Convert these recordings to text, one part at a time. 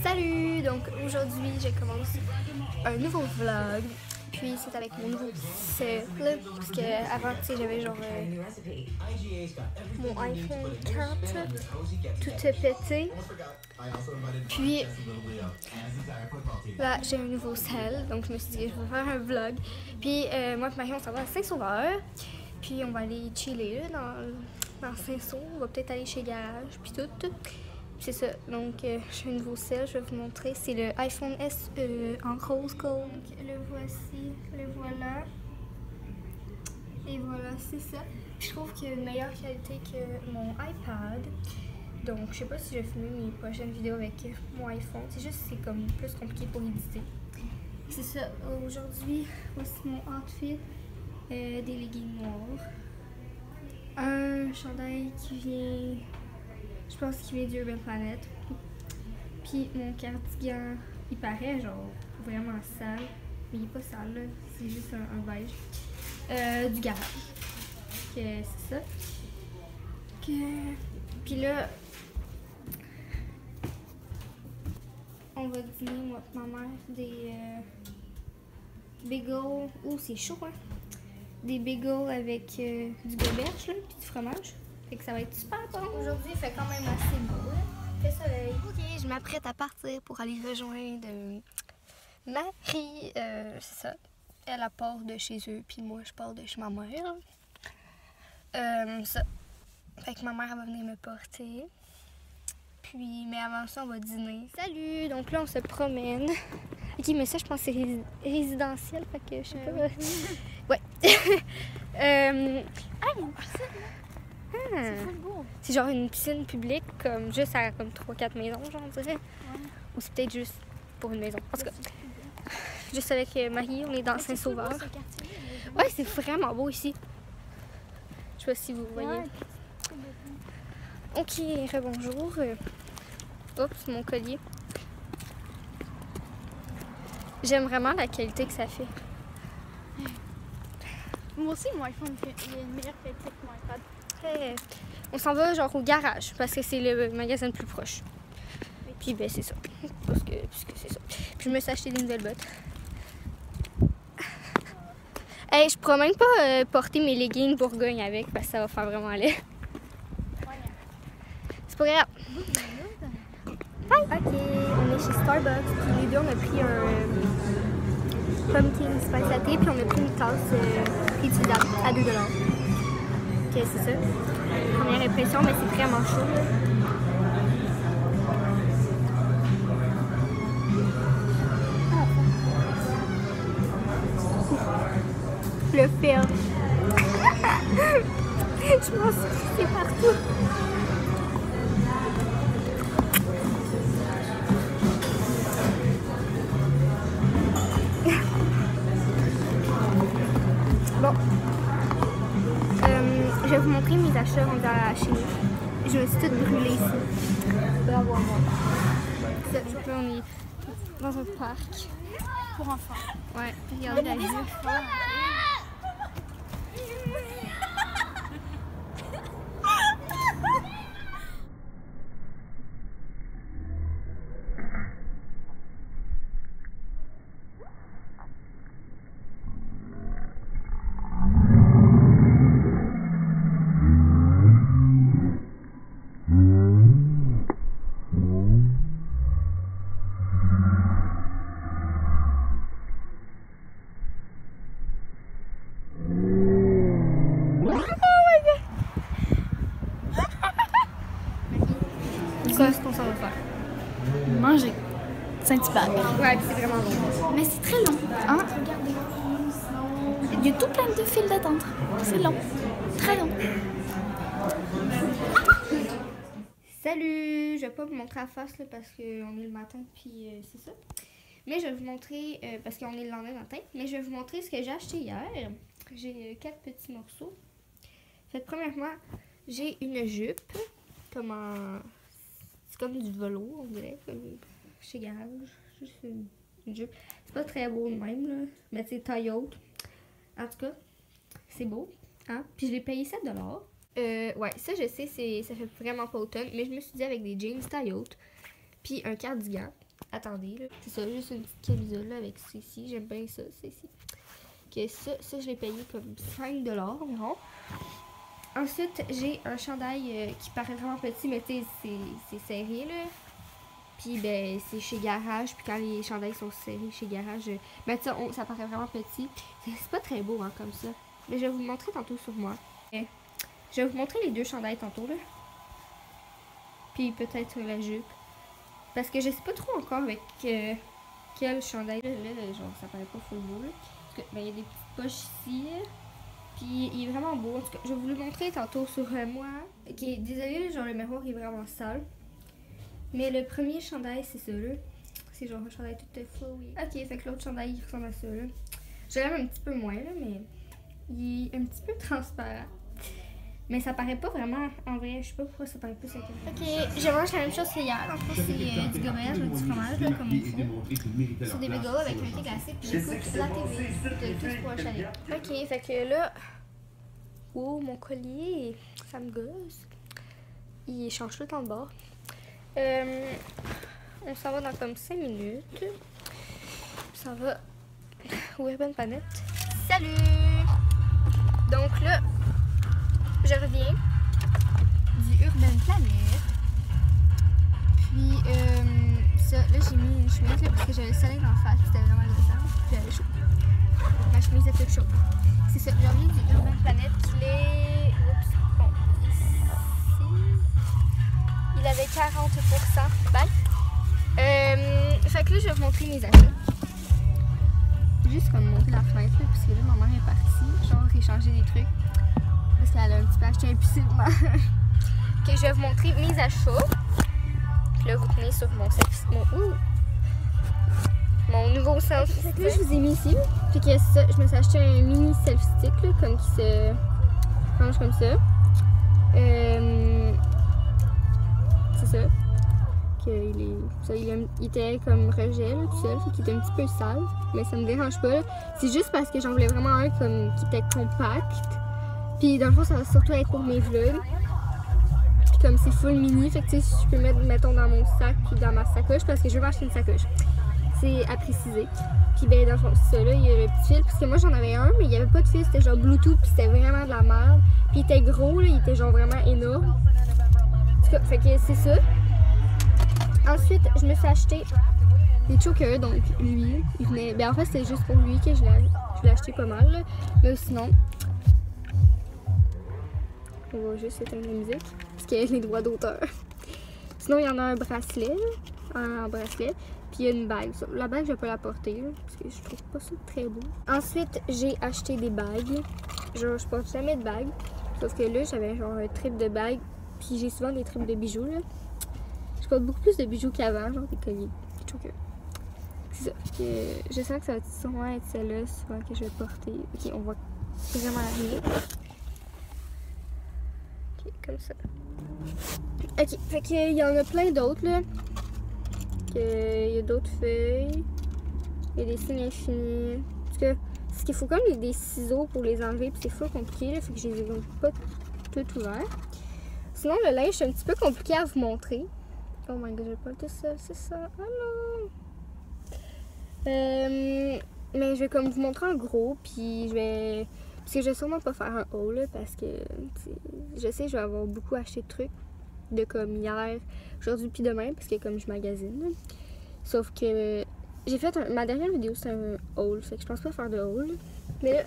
Salut! Donc aujourd'hui, je commence un nouveau vlog. Puis c'est avec mon nouveau sel. Parce que avant, tu sais, j'avais genre mon iPhone 4 tout pété. Puis là, j'ai un nouveau sel. Donc je me suis dit, je vais faire un vlog. Puis moi et Marie, on s'en va à Saint-Sauveur. Puis on va aller chiller là, dans Saint-Sauveur. On va peut-être aller chez Garage. Puis tout. C'est ça, donc j'ai un nouveau sel, je vais vous montrer. C'est le iPhone SE en rose gold. Le voici, le voilà. Et voilà, c'est ça. Je trouve qu'il y a une meilleure qualité que mon iPad. Donc je sais pas si je vais filmer mes prochaines vidéos avec mon iPhone. C'est juste c'est comme plus compliqué pour éditer. C'est ça, aujourd'hui, voici mon outfit. Des leggings noirs. Un chandail qui vient... Je pense qu'il vient d'Urban Planet. Puis mon cardigan, il paraît genre vraiment sale. Mais il est pas sale là, c'est juste un beige. Du garage. C'est ça. Puis là, on va dîner, moi et ma mère, des bagels. Oh, c'est chaud, hein? Des bagels avec du goberge là, puis du fromage. Fait que ça va être super bon. Aujourd'hui, il fait quand même assez beau. Là. Il fait soleil. Ok, je m'apprête à partir pour aller rejoindre Marie. C'est ça. Elle part de chez eux, puis moi, je pars de chez ma mère. Ça. Fait que ma mère, elle va venir me porter. Puis, mais avant ça, on va dîner. Salut! Donc là, on se promène. Ok, mais ça, je pense que c'est résidentiel. Fait que je sais pas. Ouais. Ah, il y a une piscine là! C'est trop beau! C'est genre une piscine publique, comme juste à comme 3-4 maisons, genre, on dirait. Ouais. Ou c'est peut-être juste pour une maison. En tout cas, juste avec Marie, on est dans Saint-Sauveur. Ouais, c'est vraiment beau ici. Je sais pas si vous voyez. Ouais. Ok, rebonjour. Oups, mon collier. J'aime vraiment la qualité que ça fait. Moi aussi, mon iPhone, il a une meilleure qualité que mon iPad. Hey, on s'en va genre au garage parce que c'est le magasin le plus proche. Et puis ben c'est ça. Puisque c'est ça. Puis je me suis acheté des nouvelles bottes. Hey, je pourrais même pas porter mes leggings Bourgogne avec parce que ça va faire vraiment laid. C'est pas grave. Ok, on est chez Starbucks. Puis les deux, on a pris un pumpkin spice latte. Puis on a pris une tasse utilisable à 2 $. Ok, c'est ça. Première impression, mais c'est vraiment chaud. Là. Le film. Je m'en suis pissée partout. Bon. Je vais vous montrer mes achats rendus à chez nous. Je me suis toute brûlée ici. Bravo à moi. On est dans un parc. Pour enfants. Ouais, regardez la vue. C'est ce qu'on s'en va faire. Manger. Saint-Hubert. Ouais, c'est vraiment long. Mais c'est très long. Hein? Regardez. Il y a tout plein de files d'attente. C'est long. Très long. Salut! Je vais pas vous montrer la face là, parce qu'on est le matin puis c'est ça. Mais je vais vous montrer, parce qu'on est le lendemain matin, mais je vais vous montrer ce que j'ai acheté hier. J'ai 4 petits morceaux. Fait que premièrement, j'ai une jupe, comme en... C'est comme du velours, on dirait, comme chez Garage. Juste une jupe. C'est pas très beau de même, là, mais c'est taille haute. En tout cas, c'est beau. Hein? Puis je l'ai payé 7 $. Ouais, ça je sais, ça fait vraiment pas automne, mais je me suis dit avec des jeans taille haute, puis un cardigan, attendez, là. C'est ça, juste une petite camisole là, avec ça ici. J'aime bien ça, ici. Que ça je l'ai payé comme 5$ environ. Ensuite, j'ai un chandail qui paraît vraiment petit, mais tu sais, c'est serré, là. Puis, ben, c'est chez Garage. Puis, quand les chandails sont serrés chez Garage, ben, ça paraît vraiment petit. C'est pas très beau, hein, comme ça. Mais je vais vous le montrer tantôt sur moi. Je vais vous montrer les deux chandails tantôt, là. Puis, peut-être la jupe. Parce que je sais pas trop encore avec quel chandail. Là, genre, ça paraît pas full beau, là. Parce que, ben, il y a des petites poches ici, là. Puis il est vraiment beau. En tout cas, je vais vous le montrer tantôt sur moi. Ok, désolé, genre le miroir est vraiment sale. Mais le premier chandail, c'est ça là. C'est genre un chandail tout flowy. Ok, fait que l'autre chandail, il ressemble à ça là. Je l'aime un petit peu moins là, mais il est un petit peu transparent. Mais ça paraît pas vraiment en vrai. Je sais pas pourquoi ça paraît plus avec. Ok, je mange la même chose qu'hier. En fait, c'est du gommage ou du fromage là, comme il faut. Sur des bagels avec un thé glacé. Puis j'écoute la TV de tous pour un chalet. Ok, fait que là. Oh, mon collier, ça me gosse. Il change tout le temps de bord. On s'en va dans comme 5 minutes. Ça va au Urban Planet. Salut! Donc là, je reviens du Urban Planet. Puis, ça, là, j'ai mis une chemise là, parce que j'avais le soleil en face. C'était vraiment intéressant. Puis, j'avais chaud. Ma chemise était toute chaude. C'est ça, j'ai remis du Urban Planet qu'il est. Oups, bon, ici. Il avait 40%. Bye! Fait que là, je vais vous montrer mes achats. Juste comme monter la fenêtre, là, parce que là, ma mère est partie. Genre, échanger des trucs. Parce qu'elle a un petit peu acheté impulsivement. Ok, je vais vous montrer mes achats. Puis là, vous tenez sur mon nouveau self-stick. Là, je vous ai mis ici. Puis que ça, je me suis acheté un mini self-stick, là, comme qui se range comme ça. C'est ça. Il était comme rejet, là, tout seul, fait qu'il était un petit peu sale. Mais ça me dérange pas. C'est juste parce que j'en voulais vraiment un comme qui était compact. Puis dans le fond, ça va surtout être pour mes vlogs. Puis comme c'est full mini, fait que tu sais, je peux mettre, mettons, dans mon sac puis dans ma sacoche parce que je veux m'acheter une sacoche. C'est à préciser. Puis ben dans le fond, c'est ça là, il y a le petit fil. Parce que moi j'en avais un, mais il n'y avait pas de fil, c'était genre Bluetooth, puis c'était vraiment de la merde. Puis il était gros, là, il était genre vraiment énorme. En tout cas, fait que c'est ça. Ensuite, je me suis acheté des chokers, donc lui, il venait. Ben en fait, c'était juste pour lui que je l'ai acheté pas mal. Là. Mais sinon, on va juste éteindre la musique, parce qu'il y a les droits d'auteur. Sinon, il y en a un bracelet, un bracelet. Puis il y a une bague. La bague, je vais pas la porter, là, parce que je trouve pas ça très beau. Ensuite, j'ai acheté des bagues. Genre, je porte jamais de bagues. Sauf que là, j'avais genre un trip de bagues. Puis j'ai souvent des trips de bijoux, là. Je porte beaucoup plus de bijoux qu'avant, genre des colliers, des chokers. C'est ça. Je sens que ça va sûrement être celle-là, souvent que je vais porter. Ok, on voit vraiment rien. Ok, comme ça. Ok, fait qu'il y en a plein d'autres, là. Il y a d'autres feuilles. Il y a des signes infinis. Parce qu'il faut comme des ciseaux pour les enlever, puis c'est full compliqué, là. Fait que je les ai pas tout ouverts. Sinon, le linge, c'est un petit peu compliqué à vous montrer. Oh my god, je vais pas tout seul, c'est ça. Oh non! Mais je vais comme vous montrer en gros, puis je vais. Parce que je vais sûrement pas faire un haul, là, parce que je sais, je vais avoir beaucoup acheté de trucs. De comme hier, aujourd'hui puis demain, parce que comme je magasine. Là. Sauf que j'ai fait ma dernière vidéo, c'est un haul, fait que je pense pas faire de haul. Là. Mais là,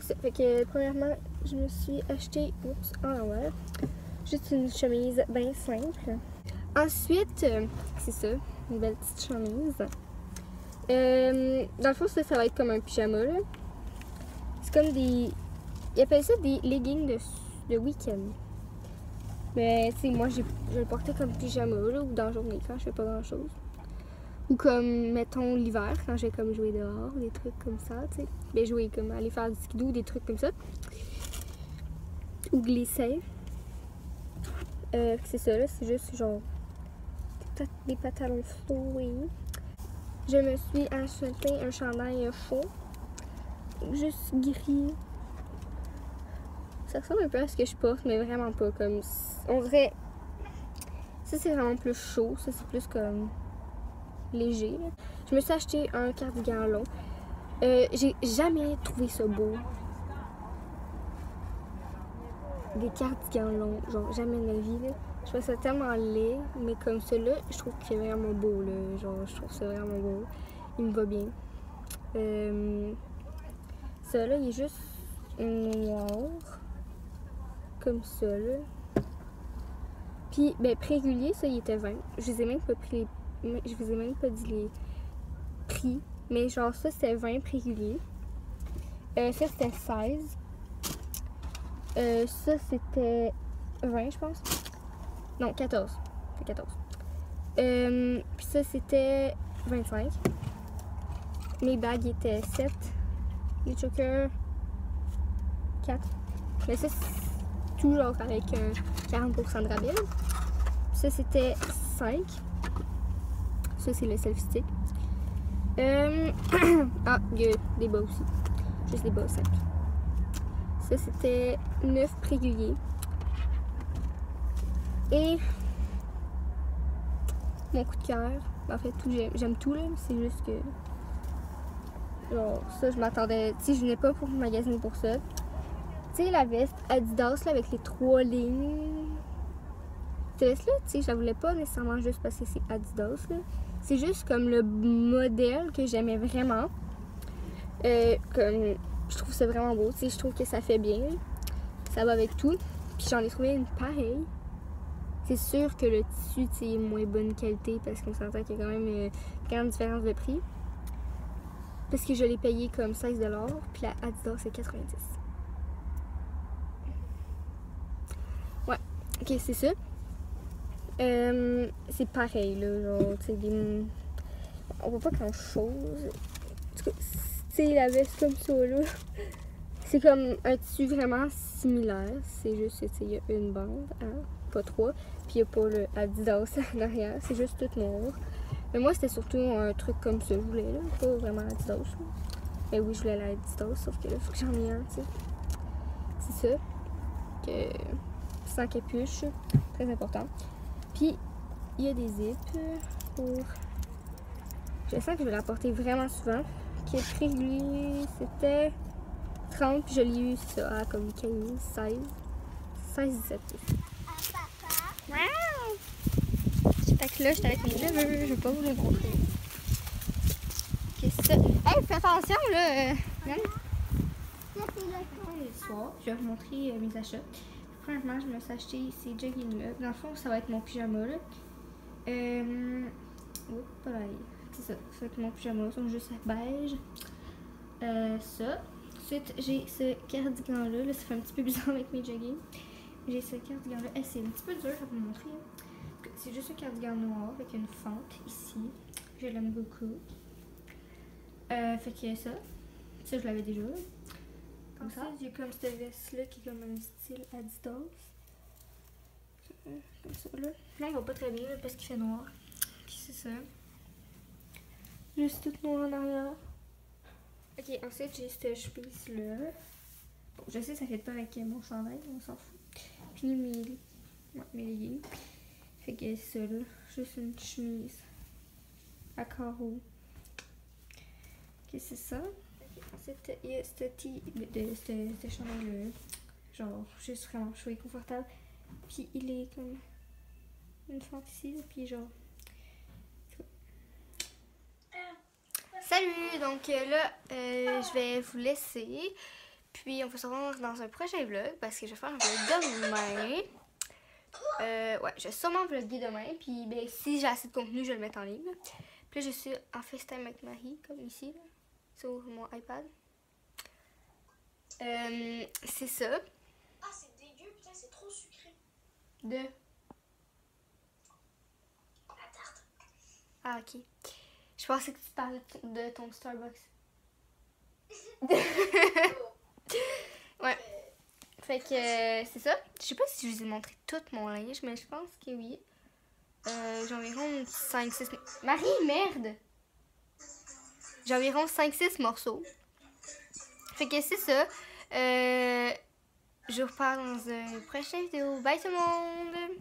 ça fait que premièrement, je me suis acheté en l'envers. Juste une chemise bien simple. Ensuite, c'est ça, une belle petite chemise. Dans le fond, ça va être comme un pyjama. Là. C'est comme des. Ils appellent ça des leggings de week-end. Mais tu sais, moi, je vais le porter comme pyjama là, ou dans la journée quand je fais pas grand-chose. Ou comme, mettons, l'hiver, quand je vais comme jouer dehors, des trucs comme ça, tu sais. Ben, jouer comme aller faire du skidoo, des trucs comme ça. Ou glisser. C'est ça, là, c'est juste genre des pantalons flowy. Je me suis acheté un chandail chaud, juste gris. Ça ressemble un peu à ce que je porte, mais vraiment pas comme. On dirait. Ça, c'est vraiment plus chaud. Ça, c'est plus comme léger. Là. Je me suis acheté un cardigan long. J'ai jamais trouvé ça beau. Des cardigans longs, genre jamais de ma vie. Là. Je trouve ça tellement laid, mais comme celui-là, je trouve qu'il est vraiment beau. Là. Genre, je trouve ça vraiment beau. Il me va bien. Celui-là, il est juste noir. Comme ça, là. Puis, ben, prix régulier, ça, il était 20. Je vous ai même pas pris les... Je vous ai même pas dit les prix. Mais genre, ça, c'était 20 prix régulier. Ça, c'était 16. Ça, c'était 20, je pense. Non, 14. C'était 14. Puis ça, c'était 25. Mes bagues étaient 7. Les chokers, 4. Mais ça, c'est tout genre avec 40% de rabais. Ça, c'était 5. Ça, c'est le self-stick. Ah, il y a des bas aussi. Juste des bas simples. Ça, c'était 9 prix réguliers. Et mon coup de cœur, en fait, tout j'aime tout, là, mais c'est juste que... Genre, ça, je m'attendais... Tu sais, je venais pas pour magasiner pour ça. Tu sais, la veste Adidas, là, avec les 3 lignes... Cette veste-là, tu sais, je la voulais pas nécessairement juste parce que c'est Adidas, là. C'est juste comme le modèle que j'aimais vraiment. Comme... Je trouve ça vraiment beau, tu sais, je trouve que ça fait bien. Ça va avec tout. Puis j'en ai trouvé une pareille. C'est sûr que le tissu, tu sais, est moins bonne qualité parce qu'on s'entend qu'il y a quand même une grande différence de prix. Parce que je l'ai payé comme 16$, puis la Adidas c'est 90$. Ouais, ok, c'est ça. C'est pareil, là, genre, tu sais, des... On voit pas grand chose. En tout cas, tu sais, la veste comme ça, là. C'est comme un tissu vraiment similaire. C'est juste, tu sais, il y a une bande, hein, pas 3. Puis il n'y a pas le Adidas en arrière. C'est juste tout noir. Mais moi, c'était surtout un truc comme ça, je voulais, là. Pas vraiment Adidas, là. Mais oui, je voulais la Adidas, sauf que là, il faut que j'en ai un, tu sais. C'est ça. Que... Sans capuche. Très important. Puis, il y a des zips pour... Je sens que je vais la porter vraiment souvent. Qui est prix régulier, c'était 30, puis je l'ai eu ça à comme 15, 16, 17. Wow! Fait que là, j'étais avec mes neveux, je vais pas vous les montrer. Qu'est-ce que c'est? Hey, fais attention là! Le soir, je vais vous montrer mes achats. Premièrement, je me suis acheté ces jogging-là. Dans le fond, ça va être mon pyjama là. Oups, voilà. C'est ça, ça va être mon pyjama, ils sont juste beige. Ça. Ensuite, j'ai ce cardigan-là. Là, ça fait un petit peu bizarre avec mes joggings. J'ai ce cardigan-là. C'est un petit peu dur à vous montrer. C'est juste un cardigan noir avec une fente ici. Je l'aime beaucoup. Fait que ça. Ça, je l'avais déjà. Comme ça. J'ai comme cette veste-là qui est comme un style Adidas. Comme ça, là. Là, il va pas très bien là, parce qu'il fait noir. Puis c'est ça. Juste tout noir en arrière. Ok, ensuite j'ai cette chemise-là. Bon, je sais, ça fait pas avec mon chandail, on s'en fout. Puis mes leggings. Fait que c'est ça là. Juste une chemise à carreaux. Ok, c'est ça. Ensuite, il y a ce chandail-là. Genre, juste vraiment chaud et confortable. Puis il est comme une fente ici, puis genre. Salut! Donc là, je vais vous laisser. Puis on va se revoir dans un prochain vlog parce que je vais faire un vlog demain. Ouais, je vais sûrement vlogger demain. Puis ben, si j'ai assez de contenu, je vais le mettre en ligne. Puis là, je suis en FaceTime avec Marie, comme ici, là, sur mon iPad. C'est ça. Ah, c'est dégueu, putain, c'est trop sucré. De? La tarte. Ah, ok. Je pensais que tu parlais de ton Starbucks. Ouais. Fait que c'est ça. Je sais pas si je vous ai montré tout mon linge, mais je pense que oui. J'ai environ 5-6... Marie, merde! J'ai environ 5-6 morceaux. Fait que c'est ça. Je vous reparle dans une prochaine vidéo. Bye tout le monde!